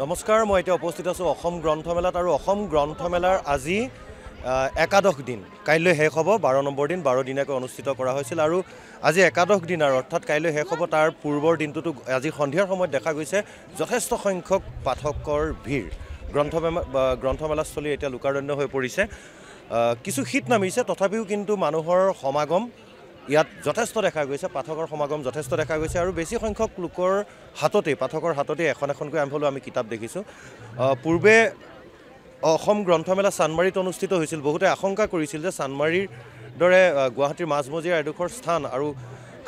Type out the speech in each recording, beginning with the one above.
নমস্কাৰ, মই এতিয়া উপস্থিত আছোঁ অসম গ্ৰন্থমেলাত আৰু অসম গ্ৰন্থমেলাৰ আজি একাদশ দিন। কাইলৈ শেষ হ'ব 12 নম্বৰ দিন, 12 দিনীয়াকৈ অনুষ্ঠিত কৰা হৈছিল আৰু আজি একাদশ দিন আৰু অৰ্থাৎ কাইলৈ শেষ হ'ব তাৰ পূৰ্বৰ দিনটোতো আজি সন্ধিয়াৰ সময়ত দেখা গৈছে যথেষ্ট সংখ্যক পাঠকৰ ভিৰ। গ্ৰন্থমেলাস্থলী এতিয়া লোকাৰণ্য হৈ পৰিছে। কিছু শীত নামিছে, তথাপিও কিন্তু মানুহৰ সমাগম ইয়াত যথেষ্ট দেখা গৈছে, পাঠকৰ সমাগম যথেষ্ট দেখা গৈছে আৰু বেছি সংখ্যক লোকৰ হাততেই পাঠকৰ হাততেই এখন এখনকৈ আৰম্ভ হ'লেও আমি কিতাপ দেখিছোঁ। পূৰ্বে অসম গ্ৰন্থমেলা চানমাৰীত অনুষ্ঠিত হৈছিল। বহুতে আশংকা কৰিছিল যে চানমাৰীৰ দৰে গুৱাহাটীৰ মাজমজিয়াৰ এডোখৰ স্থান আৰু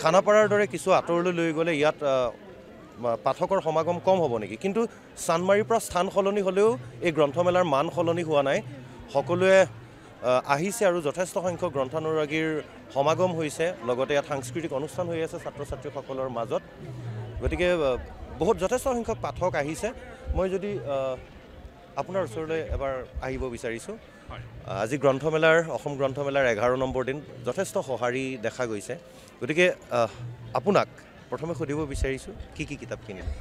খানাপাৰাৰ দৰে কিছু আঁতৰলৈ লৈ গ'লে ইয়াত পাঠকৰ সমাগম কম হ'ব নেকি, কিন্তু চানমাৰীৰ পৰা স্থান সলনি হ'লেও এই গ্ৰন্থমেলাৰ মান সলনি হোৱা নাই। সকলোৱে আহিছে আৰু যথেষ্ট সংখ্যক গ্ৰন্থানুৰাগীৰ সমাগম হৈছে। লগতে ইয়াত সাংস্কৃতিক অনুষ্ঠান হৈ আছে ছাত্ৰ ছাত্ৰীসকলৰ মাজত। গতিকে বহুত যথেষ্ট সংখ্যক পাঠক আহিছে। মই যদি আপোনাৰ ওচৰলৈ এবাৰ আহিব বিচাৰিছোঁ, আজি অসম গ্ৰন্থমেলাৰ 11 নম্বৰ দিন, যথেষ্ট সঁহাৰি দেখা গৈছে। গতিকে আপোনাক প্ৰথমে সুধিব বিচাৰিছোঁ কি কিতাপ কিনিলে?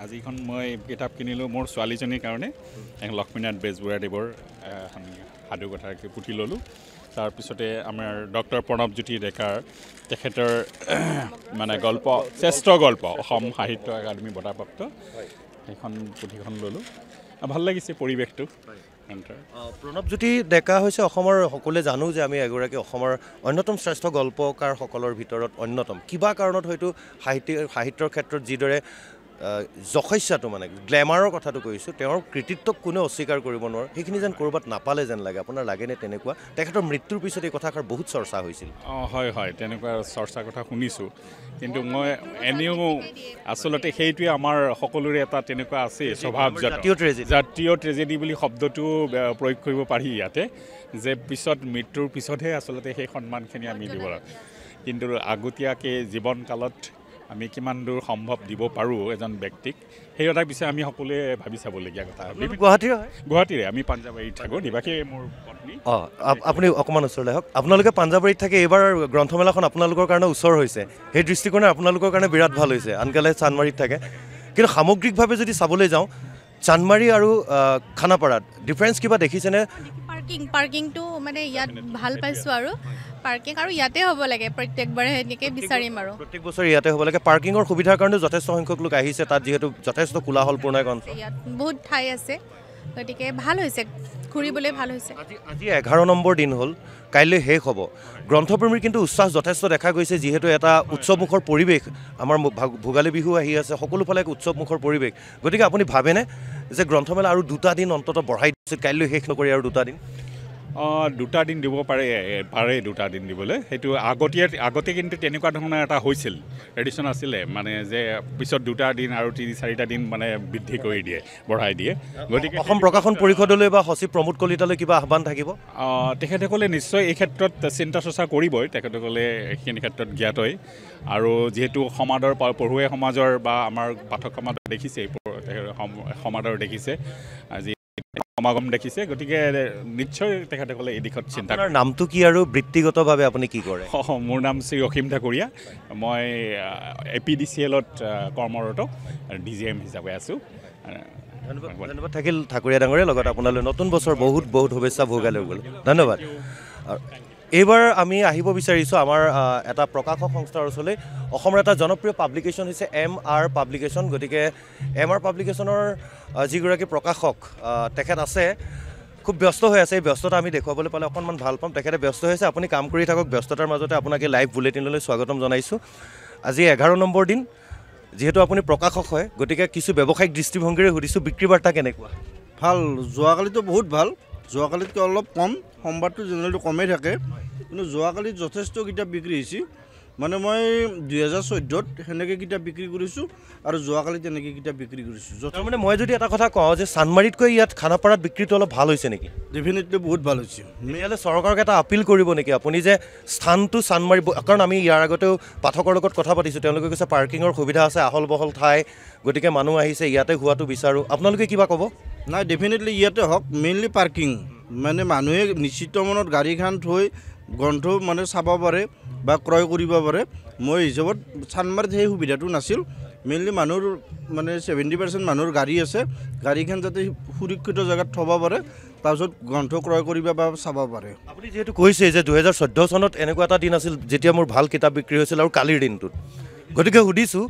আজিখন মই কিতাপ কিনিলোঁ মোৰ ছোৱালীজনীৰ কাৰণে। লক্ষ্মীনাথ বেজবৰুৱাদেৱৰ এখন সাধু কথা পুথি ল'লোঁ। তাৰপিছতে আমাৰ ডক্টৰ প্ৰণৱজ্যোতি ডেকাৰ তেখেতৰ মানে গল্প, শ্ৰেষ্ঠ গল্প, অসম সাহিত্য একাডেমী বঁটাপ্ৰাপ্ত সেইখন পুথিখন ল'লোঁ। ভাল লাগিছে পৰিৱেশটো। প্ৰণৱজ্যোতি ডেকা হৈছে অসমৰ, সকলোৱে জানো যে আমি এগৰাকী অসমৰ অন্যতম শ্ৰেষ্ঠ গল্পকাৰসকলৰ ভিতৰত অন্যতম। কিবা কাৰণত হয়তো সাহিত্যৰ ক্ষেত্ৰত যিদৰে যশস্যাটো মানে গ্লেমাৰৰ কথাটো কৈছোঁ, তেওঁৰ কৃতিত্বক কোনেও অস্বীকাৰ কৰিব নোৱাৰে, সেইখিনি যেন ক'ৰবাত নাপালে যেন লাগে। আপোনাৰ লাগেনে তেনেকুৱা? তেখেতৰ মৃত্যুৰ পিছত এই কথাষাৰ বহুত চৰ্চা হৈছিল। হয়, তেনেকুৱা চৰ্চাৰ কথা শুনিছোঁ, কিন্তু মই এনেও আচলতে সেইটোৱে আমাৰ সকলোৰে এটা তেনেকুৱা আছে স্বভাৱজাত জাতীয় ট্ৰেজেডি বুলি শব্দটো প্ৰয়োগ কৰিব পাৰি ইয়াতে, যে মৃত্যুৰ পিছতহে আচলতে সেই সন্মানখিনি আমি দিব লাগে। কিন্তু আগতীয়াকৈ জীৱনকালত আমি কিমান দূৰ সম্ভৱ দিব পাৰোঁ এজন ব্যক্তিক, সেই এটা পিছে আমি সকলোৱে ভাবি চাবলগীয়া কথা। গুৱাহাটীৰে, আমি পাঞ্জাবাৰীত থাকোঁ, নিবাসী মোৰ পত্নী। আপুনি অকণমান ওচৰলৈ আহক। আপোনালোকে পাঞ্জাবাৰীত থাকে, এইবাৰ গ্ৰন্থমেলাখন আপোনালোকৰ কাৰণে ওচৰ হৈছে, সেই দৃষ্টিকোণে আপোনালোকৰ কাৰণে বিৰাট ভাল হৈছে। আনকালে চানমাৰীত থাকে, কিন্তু সামগ্ৰিকভাৱে যদি চাবলৈ যাওঁ চানমাৰী আৰু খানাপাৰাত ডিফাৰেঞ্চ কিবা দেখিছেনে? পাৰ্কিংটো মানে ইয়াত ভাল পাইছোঁ আৰু পাৰ্কিং আৰু ইয়াতে হ'ব লাগে, প্ৰত্যেকবাৰে সেনেকৈ বিচাৰিম আৰু প্ৰত্যেক বছৰ ইয়াতে হ'ব লাগে। পাৰ্কিঙৰ সুবিধাৰ কাৰণে যথেষ্ট সংখ্যক লোক আহিছে তাত, যিহেতু যথেষ্ট কোলাহলপূৰ্ণ এক অঞ্চল। ইয়াত বহুত ঠাই আছে, গতিকে ভাল হৈছে, ঘূৰিবলৈ ভাল হৈছে। আজি 11 নম্বৰ দিন হ'ল, কাইলৈ শেষ হ'ব। গ্ৰন্থপ্ৰেমীৰ কিন্তু উচ্ছ্বাস যথেষ্ট দেখা গৈছে, যিহেতু এটা উৎসৱমুখৰ পৰিৱেশ। আমাৰ ভোগালী বিহু আহি আছে, সকলোফালে এক উৎসৱমুখৰ পৰিৱেশ। গতিকে আপুনি ভাবেনে যে গ্ৰন্থমেলা আৰু 2টা দিন অন্ততঃ বঢ়াই দিছিল, কাইলৈ শেষ নকৰি আৰু 2টা দিন? 2টা দিন দিব পাৰে 2টা দিন দিবলৈ। সেইটো আগতে কিন্তু তেনেকুৱা ধৰণৰ এটা হৈছিল, ট্ৰেডিশ্যন আছিলে, মানে যে পিছত 2টা দিন আৰু 3-4টা দিন মানে বৃদ্ধি কৰি দিয়ে, বঢ়াই দিয়ে। গতিকে অসম প্ৰকাশন পৰিষদলৈ বা সচিব প্ৰমোদ কলিতালৈ কিবা আহ্বান থাকিব? তেখেতসকলে নিশ্চয় এই ক্ষেত্ৰত চিন্তা চৰ্চা কৰিবই, তেখেতসকলে এইখিনি ক্ষেত্ৰত জ্ঞাতই। আৰু যিহেতু পঢ়ুৱৈ সমাজৰ বা আমাৰ পাঠক সমাজৰ দেখিছে, সমাজৰ দেখিছে, আজি সমাগম দেখিছে, গতিকে নিশ্চয় তেখেতসকলে এই দিশত চিন্তা কৰে। নামটো কি আৰু বৃত্তিগতভাৱে আপুনি কি কৰে? মোৰ নাম শ্ৰী অসীম ঠাকুৰীয়া, মই APDCL-ত কৰ্মৰত DGM হিচাপে আছোঁ। ধন্যবাদ থাকিল ঠাকুৰীয়া ডাঙৰীয়া। লগত আপোনালৈ নতুন বছৰ বহুত বহুত শুভেচ্ছা ভোগালী গ'ল। ধন্যবাদ। এইবাৰ আমি আহিব বিচাৰিছোঁ আমাৰ এটা প্ৰকাশক সংস্থাৰ ওচৰলৈ। অসমৰ এটা জনপ্ৰিয় পাব্লিকেশ্যন হৈছে MR পাব্লিকেশ্যন। গতিকে MR পাব্লিকেশ্যনৰ যিগৰাকী প্ৰকাশক তেখেত আছে, খুব ব্যস্ত হৈ আছে। এই ব্যস্ততা আমি দেখুৱাবলৈ পালে অকণমান ভাল পাম। তেখেতে ব্যস্ত হৈ আছে, আপুনি কাম কৰি থাকক। ব্যস্ততাৰ মাজতে আপোনাক এই লাইভ বুলেটিনলৈ স্বাগতম জনাইছোঁ। আজি 11 নম্বৰ দিন, যিহেতু আপুনি প্ৰকাশক হয়, গতিকে কিছু ব্যৱসায়িক দৃষ্টিভংগীৰে সুধিছোঁ, বিক্ৰী বাৰ্তা কেনেকুৱা? ভাল, যোৱাকালিতো বহুত ভাল, যোৱাকালিতকৈ অলপ কম। সোমবাৰটো জেনেৰেলি কমেই থাকে, কিন্তু যোৱাকালি যথেষ্ট কিতাপ বিক্ৰী হৈছে। মানে মই 2014-ত সেনেকৈ কিতাপ বিক্ৰী কৰিছোঁ আৰু যোৱাকালি তেনেকৈ কিতাপ বিক্ৰী কৰিছোঁ। মানে মই যদি এটা কথা কওঁ যে চানমাৰীতকৈ ইয়াত খানাপাৰাত বিক্ৰীটো অলপ ভাল হৈছে নেকি? ডেফিনেটলি বহুত ভাল হৈছে। তেতিয়াহ'লে চৰকাৰক এটা আপিল কৰিব নেকি আপুনি যে স্থানটো চানমাৰী, কাৰণ আমি ইয়াৰ আগতেও পাঠকৰ লগত কথা পাতিছোঁ, তেওঁলোকে কৈছে পাৰ্কিঙৰ সুবিধা আছে, আহল বহল ঠাই, গতিকে মানুহ আহিছে, ইয়াতে হোৱাটো বিচাৰোঁ। আপোনালোকে কিবা ক'ব? নাই, ডেফিনেটলি ইয়াতে হওক। মেইনলি পাৰ্কিং, মানে মানুহে নিশ্চিত মনত গাড়ীখন থৈ গ্ৰন্থ মানে চাব পাৰে বা ক্ৰয় কৰিব পাৰে। মই হিচাপত চানমাৰীত সেই সুবিধাটো নাছিল, মেইনলি মানুহৰ মানে 70% মানুহৰ গাড়ী আছে, গাড়ীখন যাতে সুৰক্ষিত জেগাত থ'ব পাৰে, তাৰপিছত গ্ৰন্থ ক্ৰয় কৰিব বা চাব পাৰে। আপুনি যিহেতু কৈছে যে 2014 চনত এনেকুৱা এটা দিন আছিল যেতিয়া মোৰ ভাল কিতাপ বিক্ৰী হৈছিল আৰু কালিৰ দিনটোত, গতিকে সুধিছোঁ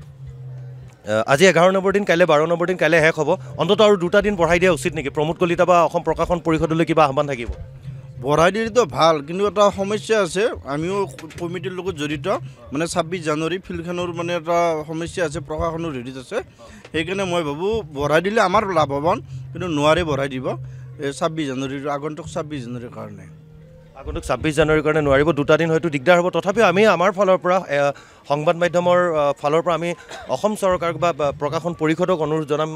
আজি 11 নম্বৰ দিন, কাইলৈ 12 নম্বৰ দিন, কাইলৈ শেষ হ'ব, অন্ততঃ আৰু 2টা দিন বঢ়াই দিয়া উচিত নেকি? প্ৰমোদ কলিতা বা অসম প্ৰকাশন পৰিষদলৈ কিবা আহ্বান থাকিব? বঢ়াই দিলেতো ভাল, কিন্তু এটা সমস্যা আছে, আমিও কমিটিৰ লগত জড়িত, মানে 26 জানুৱাৰী ফিল্ডখনৰ মানে এটা সমস্যা আছে, প্ৰশাসনৰ হেৰিত আছে, সেইকাৰণে মই ভাবোঁ বঢ়াই দিলে আমাৰ লাভৱান, কিন্তু নোৱাৰে বঢ়াই দিব 26 জানুৱাৰীৰ আগন্তুক 26 জানুৱাৰীৰ কাৰণে। আগন্তুক 26 জানুৱাৰীৰ কাৰণে নোৱাৰিব, 2টা দিন হয়তো দিগদাৰ হ'ব। তথাপিও আমি আমাৰ ফালৰ পৰা সংবাদ মাধ্যমৰ ফালৰ পৰা আমি অসম চৰকাৰক বা প্ৰকাশন পৰিষদক অনুৰোধ জনাম,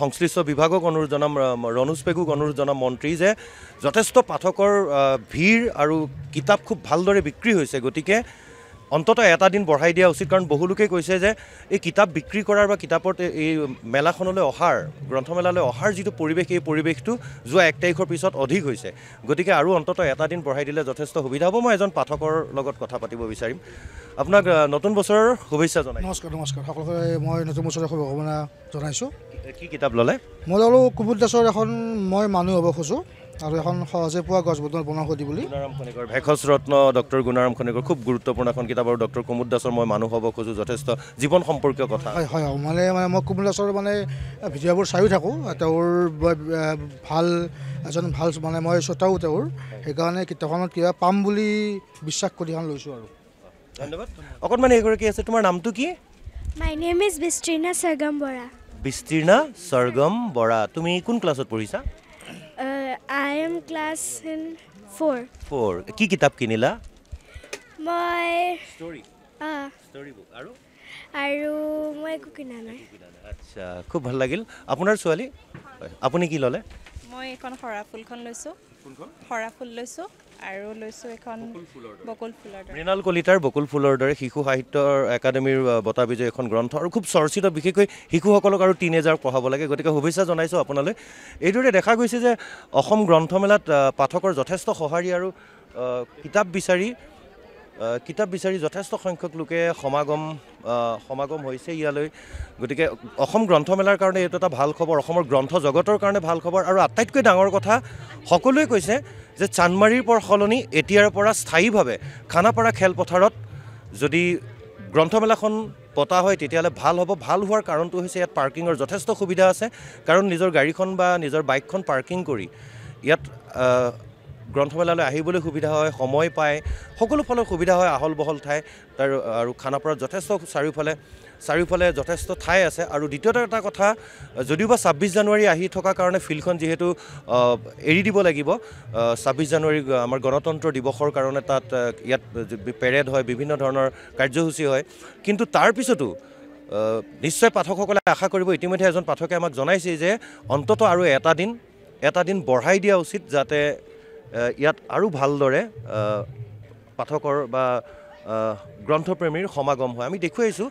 সংশ্লিষ্ট বিভাগক অনুৰোধ জনাম, ৰণোজ পেগুক অনুৰোধ জনাম মন্ত্ৰী, যে যথেষ্ট পাঠকৰ ভিৰ আৰু কিতাপ খুব ভালদৰে বিক্ৰী হৈছে, গতিকে অন্ততঃ এটা দিন বঢ়াই দিয়া উচিত। কাৰণ বহু লোকে কৈছে যে এই কিতাপ বিক্ৰী কৰাৰ বা কিতাপৰ এই মেলাখনলৈ অহাৰ, গ্ৰন্থমেলালৈ অহাৰ যিটো পৰিৱেশ, এই পৰিৱেশটো যোৱা 1 তাৰিখৰ পিছত অধিক হৈছে, গতিকে আৰু অন্ততঃ এটা দিন বঢ়াই দিলে যথেষ্ট সুবিধা হ'ব। মই এজন পাঠকৰ লগত কথা পাতিব বিচাৰিম। আপোনাক নতুন বছৰৰ শুভেচ্ছা জনাইছোঁ। নমস্কাৰ সকলোকে মই নতুন বছৰৰ শুভকামনা জনাইছোঁ। কি কিতাপ ল'লে? মই ল'লোঁ কুমুদ দাসৰ এখন মই মানুহ হ'ব খোজোঁ, আৰু এখন সহজে পোৱা গছ বনৰ বনৌষধি বুলি। গুণাৰাম খনিকৰ, ভেষজ ৰত্ন ডক্টৰ গুণাৰাম খনিকৰ, খুব গুৰুত্বপূৰ্ণ এখন কিতাপ। আৰু ডক্টৰ কুমুদ দাসৰ মই মানুহ হ'ব খোজোঁ, যথেষ্ট জীৱন সম্পৰ্কীয় কথা। হয় হয়, মানে মই কুমুদ দাসৰ মানে ভিডিঅ'বোৰ চায়ো থাকোঁ, তেওঁৰ এজন ভাল মানে মই শ্ৰোতাও তেওঁৰ, সেইকাৰণে কিতাপখনত কিবা পাম বুলি বিশ্বাস কৰি এখন লৈছোঁ আৰু। ধন্যবাদ। অকণমান এগৰাকী আছে, তোমাৰ নামটো কি? My name is Bistrina Sargam Bora. বিস্তীৰ্ণা সৰগম Bora. তুমি কোন ক্লাছত পঢ়িছা? I am class in 4. 4। কি কিতাপ কিনিলা? মই ষ্টৰী বুক। আৰু মই একো কিনা নাই। আচ্ছা, খুব ভাল লাগিল। আপোনাৰ ছোৱালী, আপুনি কি ল'লে? মই এখন সৰা ফুলখন লৈছোঁ। সৰা ফুল লৈছোঁ আৰু লৈছোঁ এখন বকুল ফুলৰ দৰে। মৃণাল কলিতাৰ বকুল ফুলৰ দৰে শিশু সাহিত্য একাডেমীৰ বঁটা বিজয়ী এখন গ্ৰন্থ, আৰু খুব চৰ্চিত, বিশেষকৈ শিশুসকলক আৰু টিনেজাৰক পঢ়াব লাগে, গতিকে শুভেচ্ছা জনাইছোঁ আপোনালৈ। এইদৰে দেখা গৈছে যে অসম গ্ৰন্থমেলাত পাঠকৰ যথেষ্ট সঁহাৰি আৰু কিতাপ বিচাৰি যথেষ্ট সংখ্যক লোকে সমাগম হৈছে ইয়ালৈ। গতিকে অসম গ্ৰন্থমেলাৰ কাৰণে এইটো এটা ভাল খবৰ, অসমৰ গ্ৰন্থ জগতৰ কাৰণে ভাল খবৰ। আৰু আটাইতকৈ ডাঙৰ কথা, সকলোৱে কৈছে যে চান্দমাৰীৰ সলনি এতিয়াৰ পৰা স্থায়ীভাৱে খানাপাৰা খেলপথাৰত যদি গ্ৰন্থমেলাখন পতা হয় তেতিয়াহ'লে ভাল হ'ব। ভাল হোৱাৰ কাৰণটো হৈছে ইয়াত পাৰ্কিঙৰ যথেষ্ট সুবিধা আছে, কাৰণ নিজৰ গাড়ীখন বা নিজৰ বাইকখন পাৰ্কিং কৰি ইয়াত গ্ৰন্থমেলালৈ আহিবলৈ সুবিধা হয়, সময় পায়, সকলো ফালৰ সুবিধা হয়, আহল বহল ঠাই তাৰ, আৰু খানাপাৰাত যথেষ্ট চাৰিওফালে যথেষ্ট ঠাই আছে। আৰু দ্বিতীয়তে এটা কথা, যদিও বা 26 জানুৱাৰী আহি থকা কাৰণে ফিল্ডখন যিহেতু এৰি দিব লাগিব, 26 জানুৱাৰী আমাৰ গণতন্ত্ৰ দিৱসৰ কাৰণে তাত ইয়াত পেৰেড হয়, বিভিন্ন ধৰণৰ কাৰ্যসূচী হয়, কিন্তু তাৰ পিছতো নিশ্চয় পাঠকসকলে আশা কৰিব, ইতিমধ্যে এজন পাঠকে আমাক জনাইছে যে অন্ততঃ আৰু এটা দিন বঢ়াই দিয়া উচিত, যাতে ইয়াত আৰু ভালদৰে পাঠকৰ বা গ্ৰন্থপ্ৰেমীৰ সমাগম হয়। আমি দেখুৱাইছোঁ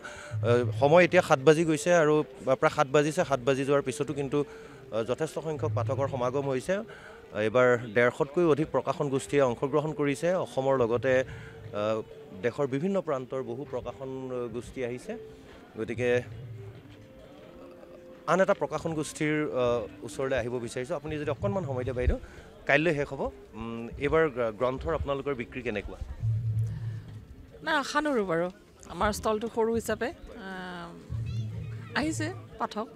সময় এতিয়া 7 বাজি গৈছে, আৰু প্ৰায় 7 বাজিছে। 7 বাজি যোৱাৰ পিছতো কিন্তু যথেষ্ট সংখ্যক পাঠকৰ সমাগম হৈছে। এইবাৰ 150তকৈও অধিক প্ৰকাশন গোষ্ঠীয়ে অংশগ্ৰহণ কৰিছে। অসমৰ লগতে দেশৰ বিভিন্ন প্ৰান্তৰ বহু প্ৰকাশন গোষ্ঠী আহিছে। গতিকে আন এটা প্ৰকাশন গোষ্ঠীৰ ওচৰলৈ আহিব বিচাৰিছোঁ। আপুনি যদি অকণমান সময় দিয়ে বাইদেউ, কাইলৈ শেষ হ'ব। এইবাৰ গ্ৰন্থৰ আপোনালোকৰ বিক্ৰী কেনেকুৱা? নাই, আশা নৰোঁ বাৰু। আমাৰ ষ্টলটো সৰু হিচাপে আহিছে পাঠক।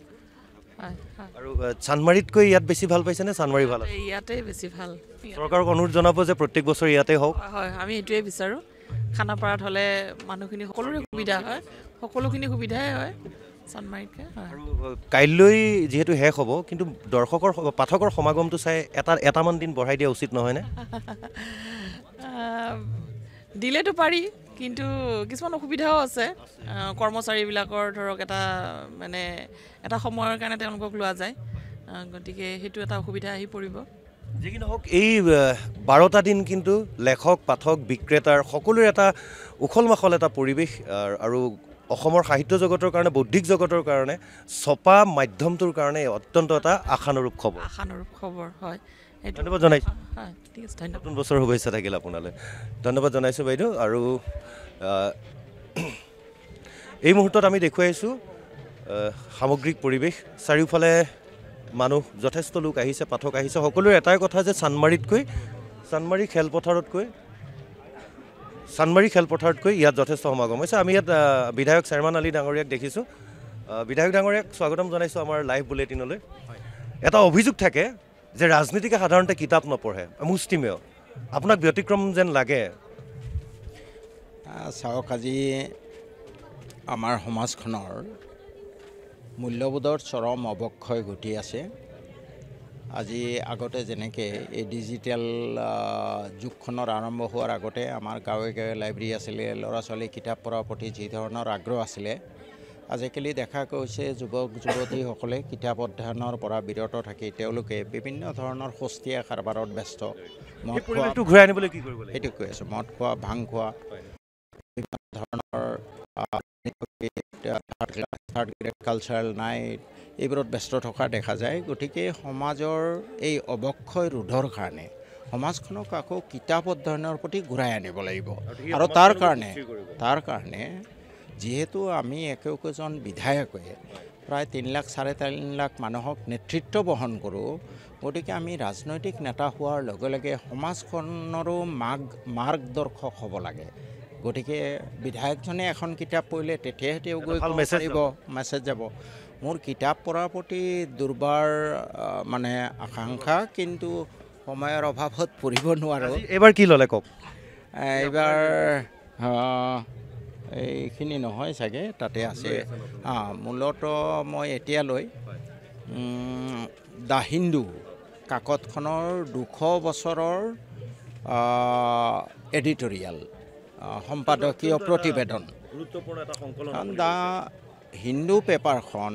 আৰু চান্দমাৰীতকৈ ইয়াত বেছি ভাল পাইছে নে চান্দমাৰী ভাল? ইয়াতে বেছি ভাল। চৰকাৰক অনুৰোধ জনাব যে প্ৰত্যেক বছৰ ইয়াতে হওক। হয়, আমি এইটোৱে বিচাৰোঁ। খানাপাৰাত হ'লে মানুহখিনি সকলোৰে সুবিধা হয়, সকলোখিনি সুবিধাই হয় চান্দমাৰীতকৈ। আৰু কাইলৈ যিহেতু শেষ হ'ব, কিন্তু পাঠকৰ সমাগমটো চাই এটামান দিন বঢ়াই দিয়া উচিত নহয়নে? দিলেতো পাৰি, কিন্তু কিছুমান অসুবিধাও আছে। কৰ্মচাৰীবিলাকৰ ধৰক এটা সময়ৰ কাৰণে তেওঁলোকক লোৱা যায়, গতিকে সেইটো এটা অসুবিধা আহি পৰিব। যি কি নহওক, এই 12টা দিন কিন্তু লেখক, পাঠক, বিক্ৰেতাৰ সকলোৰে এটা উখল মাখল এটা পৰিৱেশ, আৰু অসমৰ সাহিত্য জগতৰ কাৰণে, বৌদ্ধিক জগতৰ কাৰণে, ছপা মাধ্যমটোৰ কাৰণে অত্যন্ত এটা আশানুৰূপ খবৰ। হয়। ধন্যবাদ জনাইছোঁ। ঠিক আছে, ধন্যবাদ। নতুন বছৰৰ শুভেচ্ছা থাকিল আপোনালৈ। ধন্যবাদ জনাইছোঁ বাইদেউ। আৰু এই মুহূৰ্তত আমি দেখুৱাইছোঁ সামগ্ৰিক পৰিৱেশ চাৰিওফালে মানুহ যথেষ্ট লোক আহিছে পাঠক আহিছে সকলোৰে এটাই কথা যে চানমাৰী খেলপথাৰতকৈ ইয়াত যথেষ্ট সমাগম হৈছে আমি ইয়াত বিধায়ক চেয়াৰমান আলী ডাঙৰীয়াক দেখিছোঁ বিধায়ক ডাঙৰীয়াক স্বাগতম জনাইছোঁ আমাৰ লাইভ বুলেটিনলৈ এটা অভিযোগ থাকে যে ৰাজনীতিকে সাধাৰণতে কিতাপ নপঢ়ে মুষ্টিমেয় আপোনাক ব্যতিক্ৰম যেন লাগে চাওক আজি আমাৰ সমাজখনৰ মূল্যবোধৰ চৰম অৱক্ষয় ঘটি আছে আজি আগতে যেনেকৈ এই ডিজিটেল যুগখনৰ আৰম্ভ হোৱাৰ আগতে আমাৰ গাঁৱে গাঁৱে লাইব্ৰেৰী আছিলে ল'ৰা ছোৱালী কিতাপ পঢ়াৰ প্ৰতি যি ধৰণৰ আগ্ৰহ আছিলে আজিকালি দেখা গৈছে যুৱক যুৱতীসকলে কিতাপ অধ্যয়নৰ পৰা বিৰত থাকি তেওঁলোকে বিভিন্ন ধৰণৰ সস্তীয়া কাৰবাৰত ব্যস্ত ঘূৰাই আনিবলৈ কি কৰিব সেইটো কৈ আছোঁ মদ খোৱা ভাং খোৱা বিভিন্ন ধৰণৰ থাৰ্ড গ্ৰেড কালচাৰেল নাইট এইবোৰত ব্যস্ত থকা দেখা যায় গতিকে সমাজৰ এই অৱক্ষয় ৰোধৰ কাৰণে সমাজখনক আকৌ কিতাপ অধ্যয়নৰ প্ৰতি ঘূৰাই আনিব লাগিব আৰু তাৰ কাৰণে যিহেতু আমি একোজন বিধায়কে প্ৰায় 3 লাখ 3.5 লাখ মানুহক নেতৃত্ব বহন কৰোঁ গতিকে আমি ৰাজনৈতিক নেতা হোৱাৰ লগে লগে সমাজখনৰো মাৰ্গদৰ্শক হ'ব লাগে গতিকে বিধায়কজনে এখন কিতাপ পঢ়িলে তেতিয়াহে তেওঁ গৈ মেছেজ যাব মোৰ কিতাপ পঢ়াৰ প্ৰতি দুৰ্বাৰ মানে আকাংক্ষা কিন্তু সময়ৰ অভাৱত পঢ়িব নোৱাৰোঁ এইবাৰ কি ল'লে কওক এইবাৰ এইখিনি নহয় চাগে তাতে আছে মূলতঃ মই এতিয়ালৈ দ্য হিন্দু কাকতখনৰ 200 বছৰৰ এডিটৰিয়েল সম্পাদকীয় প্ৰতিবেদন কাৰণ দ্য হিন্দু পেপাৰখন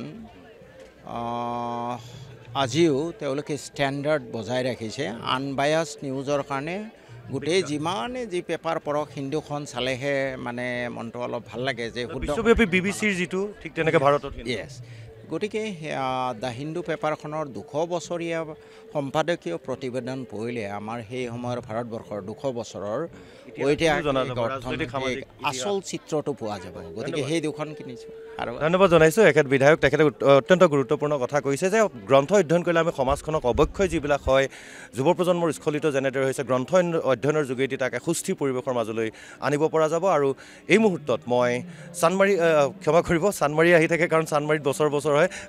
আজিও তেওঁলোকে ষ্টেণ্ডাৰ্ড বজাই ৰাখিছে আনবায়াছ নিউজৰ কাৰণে গোটেই যিমানে যি পেপাৰ পঢ়ক হিন্দুখন চালেহে মানে মনটো অলপ ভাল লাগে যে বিশ্বব্যাপী BBCৰ যিটো ঠিক তেনেকৈ ভাৰতত য়েছ গতিকে দ্য হিন্দু পেপাৰখনৰ 200 বছৰীয়া সম্পাদকীয় প্ৰতিবেদন পঢ়িলে আমাৰ সেই সময়ৰ ভাৰতবৰ্ষৰ 200 বছৰৰ আচল চিত্ৰটো পোৱা যাব গতিকে সেই দুখন কিনিছোঁ আৰু ধন্যবাদ জনাইছোঁ এখেত বিধায়ক তেখেতে অত্যন্ত গুৰুত্বপূৰ্ণ কথা কৈছে যে গ্ৰন্থ অধ্যয়ন কৰিলে আমি সমাজখনক অৱক্ষয় যিবিলাক হয় যুৱ প্ৰজন্মৰ স্খলিত যেনেদৰে হৈছে গ্ৰন্থ অধ্যয়নৰ যোগেদি তাক সুস্থিৰ পৰিৱেশৰ মাজলৈ আনিব পৰা যাব আৰু এই মুহূৰ্তত মই চানমাৰী আহি থাকে কাৰণ চানমাৰীত বছৰ হয়